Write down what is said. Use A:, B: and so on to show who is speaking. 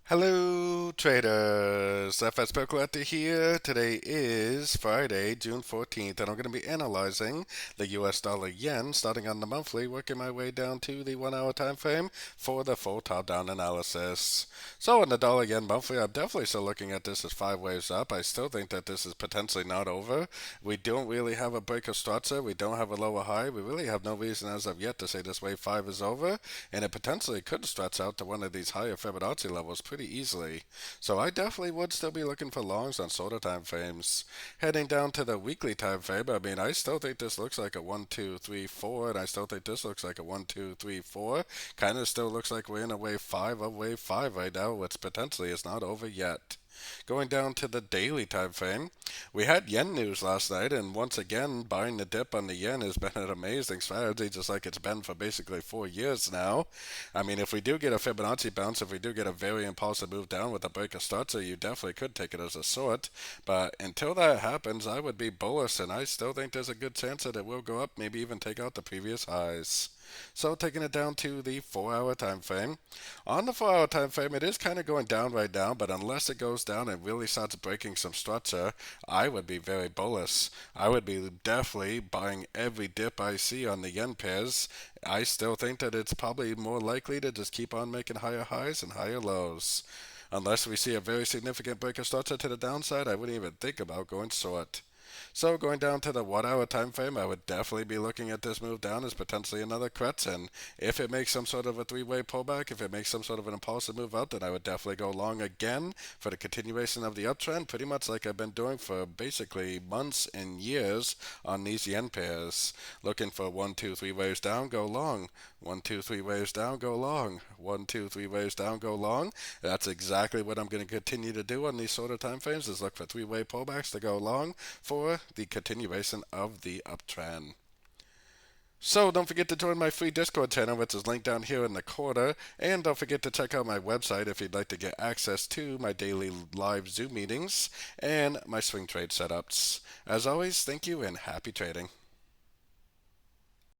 A: Hello, traders. FX Pip Collector here. Today is Friday, June 14th, and I'm going to be analyzing the US dollar yen starting on the monthly, working my way down to the 1 hour time frame for the full top down analysis. So, in the dollar yen monthly, I'm definitely still looking at this as five waves up. I still think that this is potentially not over. We don't really have a break of structure, we don't have a lower high. We really have no reason as of yet to say this wave 5 is over, and it potentially could stretch out to one of these higher Fibonacci levels pretty easily. So I definitely would still be looking for longs on shorter time frames. Heading down to the weekly time frame, I still think this looks like a 1, 2, 3, 4, and I still think this looks like a 1, 2, 3, 4. Kind of still looks like we're in a wave 5 of wave 5 right now, which potentially is not over yet. Going down to the daily time frame, we had yen news last night, and once again, buying the dip on the yen has been an amazing strategy, just like it's been for basically 4 years now. If we do get a Fibonacci bounce, if we do get a very impulsive move down with a break of structure, you definitely could take it as a short. But until that happens, I would be bullish, and I still think there's a good chance that it will go up, maybe even take out the previous highs. So taking it down to the 4 hour time frame. On the 4 hour time frame, it is kind of going down right now, but unless it goes down and really starts breaking some structure, I would be very bullish. I would be definitely buying every dip I see on the yen pairs. I still think that it's probably more likely to just keep on making higher highs and higher lows. Unless we see a very significant break of structure to the downside, I wouldn't even think about going short. So going down to the 1 hour time frame, I would definitely be looking at this move down as potentially another correction. If it makes some sort of a three-way pullback, if it makes some sort of an impulsive move up, then I would definitely go long again for the continuation of the uptrend, pretty much like I've been doing for basically months and years on these yen pairs. Looking for 1, 2, 3 waves down, go long. 1, 2, 3 waves down, go long. 1, 2, 3 waves down, go long. That's exactly what I'm going to continue to do on these shorter time frames, is look for three-way pullbacks to go long for the continuation of the uptrend. So don't forget to join my free Discord channel, which is linked down here in the corner, and don't forget to check out my website if you'd like to get access to my daily live Zoom meetings and my swing trade setups. As always, thank you and happy trading.